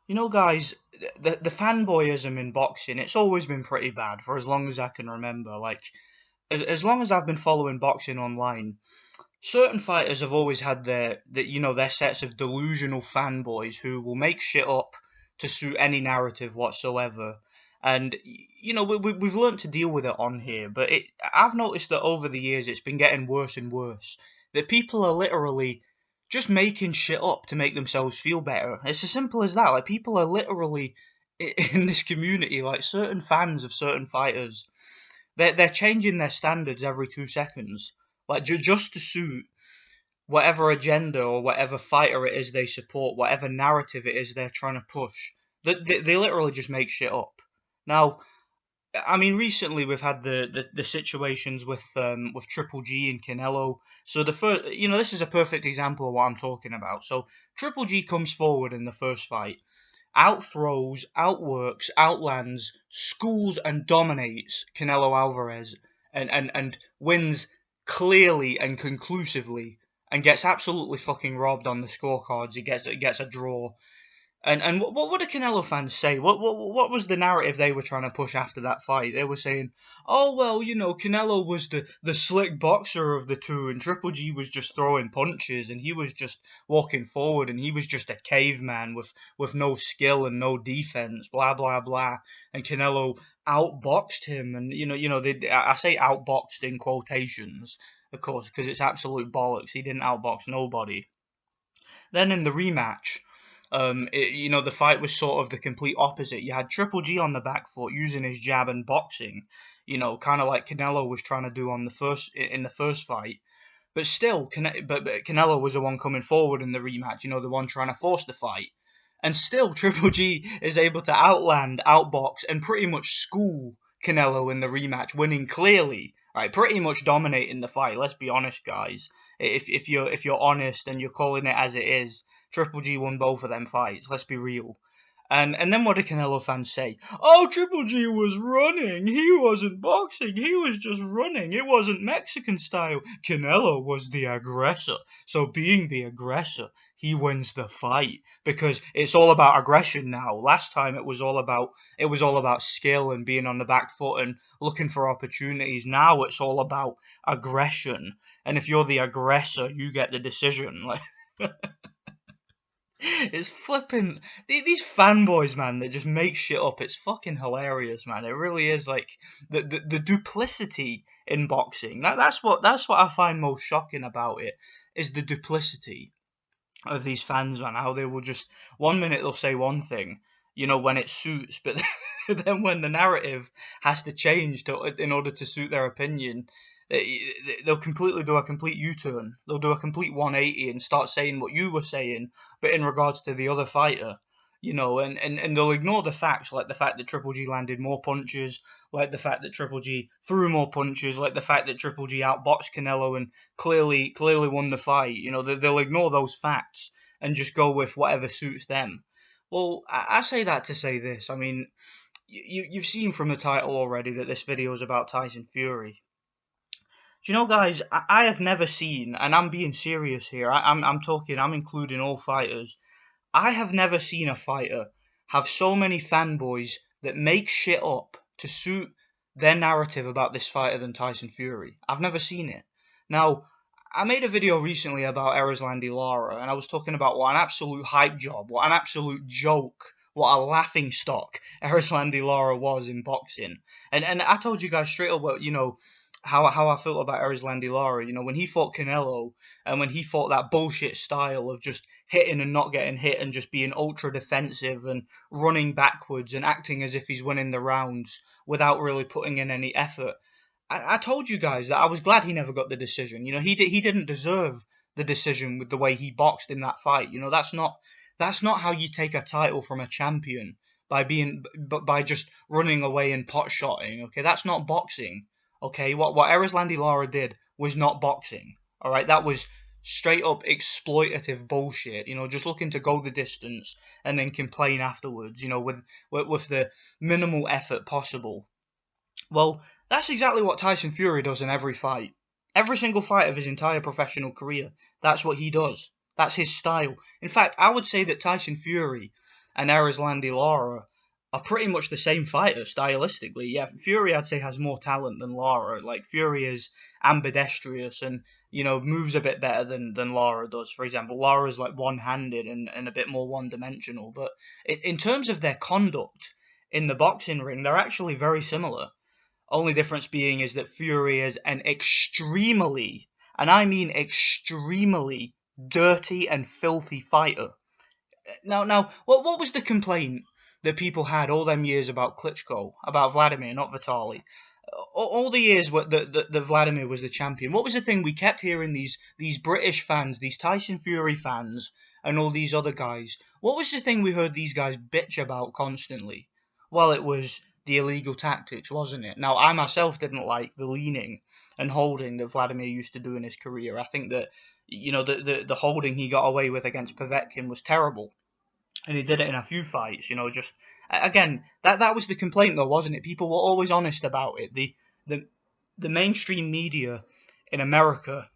Guys, the fanboyism in boxing, it's always been pretty bad for as long as I can remember. Like, as long as I've been following boxing online, certain fighters have always had their sets of delusional fanboys who will make shit up to suit any narrative whatsoever. And we've learned to deal with it on here, but I've noticed that over the years it's been getting worse and worse. That people are literally just making shit up to make themselves feel better. It's as simple as that. Like, people are literally in this community, like certain fans of certain fighters, they're changing their standards every 2 seconds, like just to suit whatever agenda or whatever fighter it is they support, whatever narrative it is they're trying to push. They literally just make shit up. Now, I mean, recently we've had the situations with Triple G and Canelo. So the first, this is a perfect example of what I'm talking about. So Triple G comes forward in the first fight, outthrows, outworks, outlands, schools, and dominates Canelo Alvarez, and wins clearly and conclusively, and gets absolutely fucking robbed on the scorecards. He gets a draw. And what did Canelo fans say? What was the narrative they were trying to push after that fight? They were saying, oh well, Canelo was the slick boxer of the two, and Triple G was just throwing punches, and he was just walking forward, and he was just a caveman with no skill and no defense, blah blah blah. And Canelo outboxed him, and I say outboxed in quotations, of course, because it's absolute bollocks. He didn't outbox nobody. Then in the rematch, the fight was sort of the complete opposite. You had Triple G on the back foot using his jab and boxing, kind of like Canelo was trying to do in the first fight. But still, but Canelo was the one coming forward in the rematch, the one trying to force the fight. And still, Triple G is able to outland, outbox, and pretty much school Canelo in the rematch, winning clearly, right? Pretty much dominating the fight. Let's be honest, guys. If you're honest and you're calling it as it is, Triple G won both of them fights. Let's be real. And then what did Canelo fans say? Oh, Triple G was running. He wasn't boxing. He was just running. It wasn't Mexican style. Canelo was the aggressor. So being the aggressor, he wins the fight because it's all about aggression now. Last time it was all about skill and being on the back foot and looking for opportunities. Now it's all about aggression. And if you're the aggressor, you get the decision. Like, it's flipping these fanboys, man, that just make shit up. It's fucking hilarious, man. It really is. Like, the duplicity in boxing. That's what I find most shocking about it, is the duplicity of these fans, man. How they will just, one minute they'll say one thing, when it suits, but then when the narrative has to change in order to suit their opinion, they'll completely do a complete U-turn. They'll do a complete 180 and start saying what you were saying, but in regards to the other fighter. And they'll ignore the facts, like the fact that Triple G landed more punches, like the fact that Triple G threw more punches, like the fact that Triple G outboxed Canelo and clearly won the fight. They'll ignore those facts and just go with whatever suits them. Well, I say that to say this. I mean, you've seen from the title already that this video is about Tyson Fury. Do you know, guys? I have never seen, and I'm being serious here. I'm including all fighters. I have never seen a fighter have so many fanboys that make shit up to suit their narrative about this fighter than Tyson Fury. I've never seen it. Now, I made a video recently about Erislandy Lara, and I was talking about what an absolute hype job, what an absolute joke, what a laughing stock Erislandy Lara was in boxing. And I told you guys straight up, how I felt about Erislandy Lara. When he fought Canelo, and when he fought that bullshit style of just hitting and not getting hit and just being ultra defensive and running backwards and acting as if he's winning the rounds without really putting in any effort. I told you guys that I was glad he never got the decision. He didn't deserve the decision with the way he boxed in that fight. That's not how you take a title from a champion, by just running away and pot shotting. Okay, that's not boxing. Okay, what Erislandy Lara did was not boxing. All right, that was straight up exploitative bullshit. Just looking to go the distance and then complain afterwards. With the minimal effort possible. Well, that's exactly what Tyson Fury does in every fight. Every single fight of his entire professional career, that's what he does. That's his style. In fact, I would say that Tyson Fury and Erislandy Lara are pretty much the same fighter stylistically. Yeah, Fury I'd say has more talent than Lara. Like Fury is ambidextrous and moves a bit better than Lara does. For example, Lara's like one-handed and a bit more one-dimensional. But in terms of their conduct in the boxing ring, they're actually very similar. Only difference being is that Fury is an extremely, and I mean extremely, dirty and filthy fighter. Now, what was the complaint that people had all them years about Klitschko, about Vladimir, not Vitaly? All the years that Vladimir was the champion. What was the thing we kept hearing these British fans, these Tyson Fury fans, and all these other guys? What was the thing we heard these guys bitch about constantly? Well, it was the illegal tactics, wasn't it? Now, I myself didn't like the leaning and holding that Vladimir used to do in his career. I think that the holding he got away with against Povetkin was terrible, and he did it in a few fights. Just again, that was the complaint though, wasn't it? People were always honest about it. The the mainstream media in America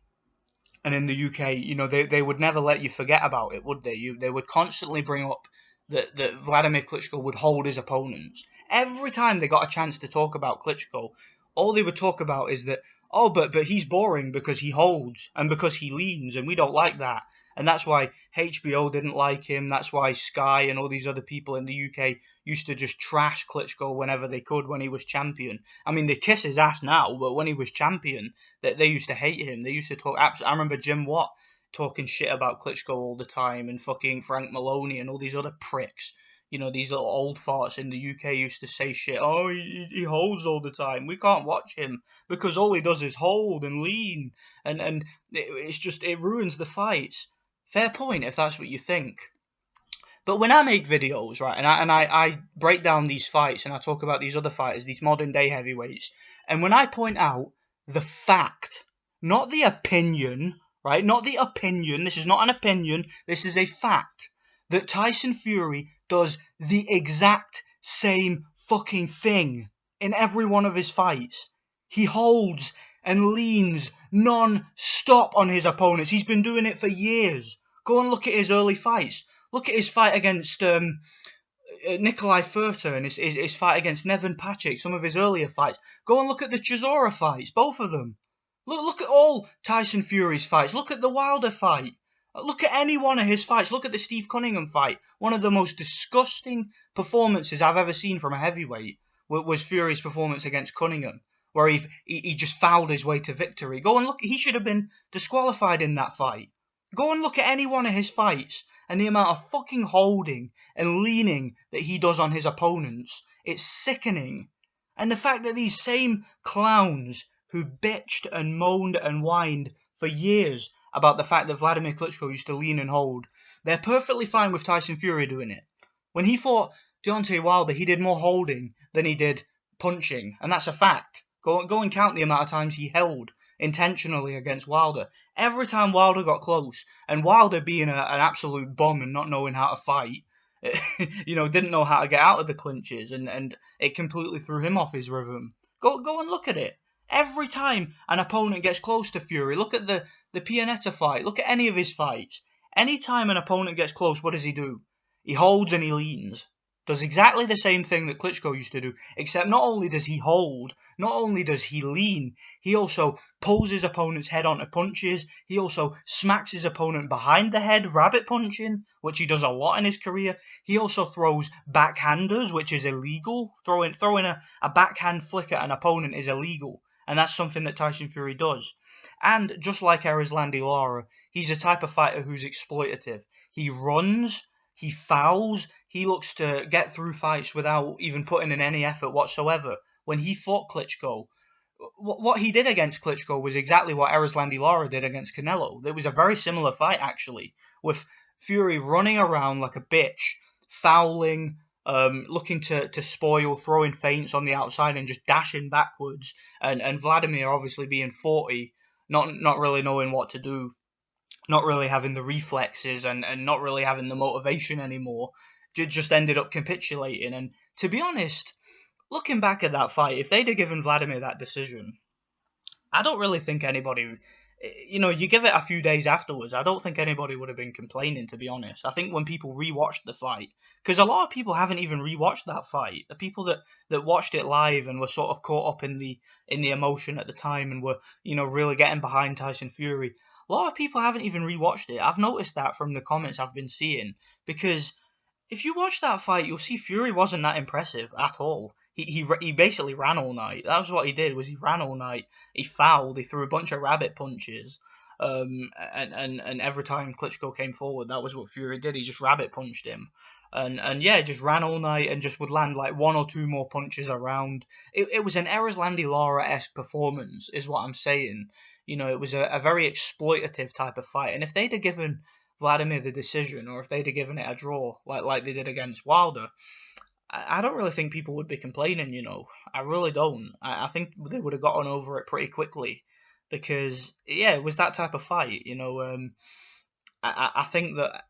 and in the UK, they would never let you forget about it, would they? They would constantly bring up that Vladimir Klitschko would hold his opponents. Every time they got a chance to talk about Klitschko, all they would talk about is that, oh, but he's boring because he holds and because he leans, and we don't like that. And that's why HBO didn't like him. That's why Sky and all these other people in the UK used to just trash Klitschko whenever they could when he was champion. I mean, they kiss his ass now, but when he was champion, they used to hate him. They used to talk. I remember Jim Watt talking shit about Klitschko all the time, and fucking Frank Maloney and all these other pricks. These little old farts in the UK used to say shit. Oh, he holds all the time. We can't watch him because all he does is hold and lean, and it's just it ruins the fights. Fair point if that's what you think. But when I make videos, right, and I break down these fights and I talk about these other fighters, these modern day heavyweights, and when I point out the fact, not the opinion, right, not the opinion, this is not an opinion, this is a fact, that Tyson Fury does the exact same fucking thing in every one of his fights. He holds and leans non-stop on his opponents. He's been doing it for years. Go and look at his early fights. Look at his fight against Nikolai Furter and his fight against Nevin Patrick, some of his earlier fights. Go and look at the Chisora fights, both of them. Look at all Tyson Fury's fights. Look at the Wilder fight. Look at any one of his fights. Look at the Steve Cunningham fight. One of the most disgusting performances I've ever seen from a heavyweight was Fury's performance against Cunningham, where he just fouled his way to victory. Go and look. He should have been disqualified in that fight. Go and look at any one of his fights and the amount of fucking holding and leaning that he does on his opponents. It's sickening. And the fact that these same clowns who bitched and moaned and whined for years about the fact that Vladimir Klitschko used to lean and hold, they're perfectly fine with Tyson Fury doing it. When he fought Deontay Wilder, he did more holding than he did punching, and that's a fact. Go and count the amount of times he held intentionally against Wilder. Every time Wilder got close, and Wilder being an absolute bum and not knowing how to fight, didn't know how to get out of the clinches, and it completely threw him off his rhythm. Go and look at it. Every time an opponent gets close to Fury, look at the Pianetta fight, look at any of his fights. Any time an opponent gets close, what does he do? He holds and he leans. Does exactly the same thing that Klitschko used to do, except not only does he hold, not only does he lean, he also pulls his opponent's head onto punches, he also smacks his opponent behind the head, rabbit punching, which he does a lot in his career. He also throws backhanders, which is illegal. Throwing a backhand flick at an opponent is illegal, and that's something that Tyson Fury does. And just like Erislandy Lara, he's a type of fighter who's exploitative. He runs, he fouls, he looks to get through fights without even putting in any effort whatsoever. When he fought Klitschko, what he did against Klitschko was exactly what Erislandy Lara did against Canelo. It was a very similar fight, actually, with Fury running around like a bitch, fouling, looking to spoil, throwing feints on the outside and just dashing backwards, and Vladimir obviously being 40, not really knowing what to do, not really having the reflexes and not really having the motivation anymore, just ended up capitulating. And to be honest, looking back at that fight, if they'd have given Vladimir that decision, I don't really think anybody you give it a few days afterwards, I don't think anybody would have been complaining, to be honest. I think when people rewatched the fight, because a lot of people haven't even rewatched that fight. The people that watched it live and were sort of caught up in the emotion at the time and were really getting behind Tyson Fury. A lot of people haven't even rewatched it. I've noticed that from the comments I've been seeing because if you watch that fight, you'll see Fury wasn't that impressive at all. He basically ran all night. That was what he did. Was he ran all night? He fouled. He threw a bunch of rabbit punches. And every time Klitschko came forward, that was what Fury did. He just rabbit punched him. And yeah, just ran all night and just would land like one or two more punches around. It was an Erislandy Lara-esque performance, is what I'm saying. It was a very exploitative type of fight. And if they'd have given Vladimir the decision, or if they'd have given it a draw like they did against Wilder, I don't really think people would be complaining. I really don't. I think they would have gotten over it pretty quickly because yeah, it was that type of fight. I think that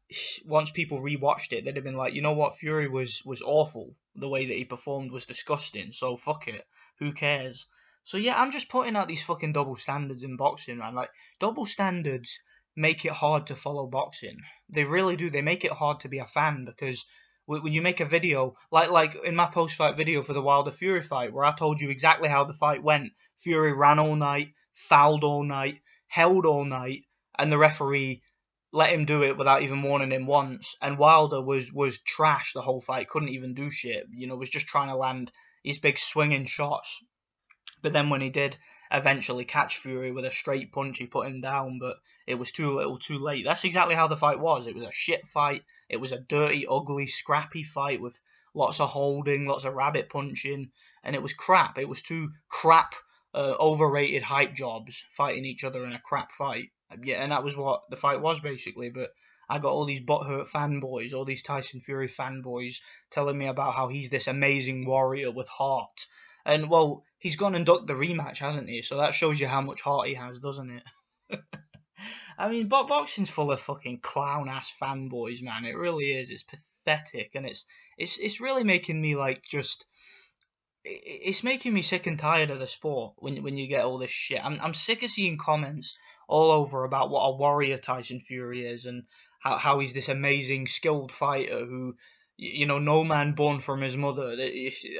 once people rewatched it, they'd have been like, you know what, Fury was awful. The way that he performed was disgusting. So fuck it, who cares? So yeah, I'm just putting out these fucking double standards in boxing, man. Like double standards make it hard to follow boxing. They really do. They make it hard to be a fan because when you make a video like in my post-fight video for the Wilder Fury fight, where I told you exactly how the fight went. Fury ran all night, fouled all night, held all night, and the referee let him do it without even warning him once. And Wilder was trash the whole fight, couldn't even do shit. Was just trying to land these big swinging shots. But then when he did eventually catch Fury with a straight punch, he put him down, but it was too little too late. That's exactly how the fight was. It was a shit fight. It was a dirty, ugly, scrappy fight with lots of holding, lots of rabbit punching, and it was crap. It was two crap, overrated hype jobs fighting each other in a crap fight. Yeah, and that was what the fight was basically. But I got all these butthurt fanboys, all these Tyson Fury fanboys, telling me about how he's this amazing warrior with heart. And well, he's gone and ducked the rematch, hasn't he? So that shows you how much heart he has, doesn't it? I mean, boxing's full of fucking clown ass fanboys, man. It really is. It's pathetic, and it's really making me like just. It's making me sick and tired of the sport when you get all this shit. I'm sick of seeing comments all over about what a warrior Tyson Fury is and how he's this amazing skilled fighter who no man born from his mother.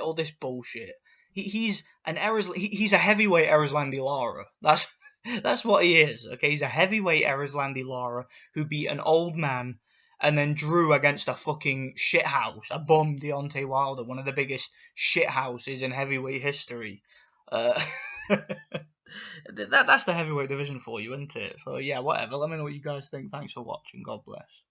All this bullshit. He's a heavyweight Erislandy Lara. That's what he is. Okay, he's a heavyweight Erislandy Lara who beat an old man and then drew against a fucking shithouse, a bum Deontay Wilder, one of the biggest shithouses in heavyweight history. Uh, that's the heavyweight division for you, isn't it? So yeah, whatever. Let me know what you guys think. Thanks for watching. God bless.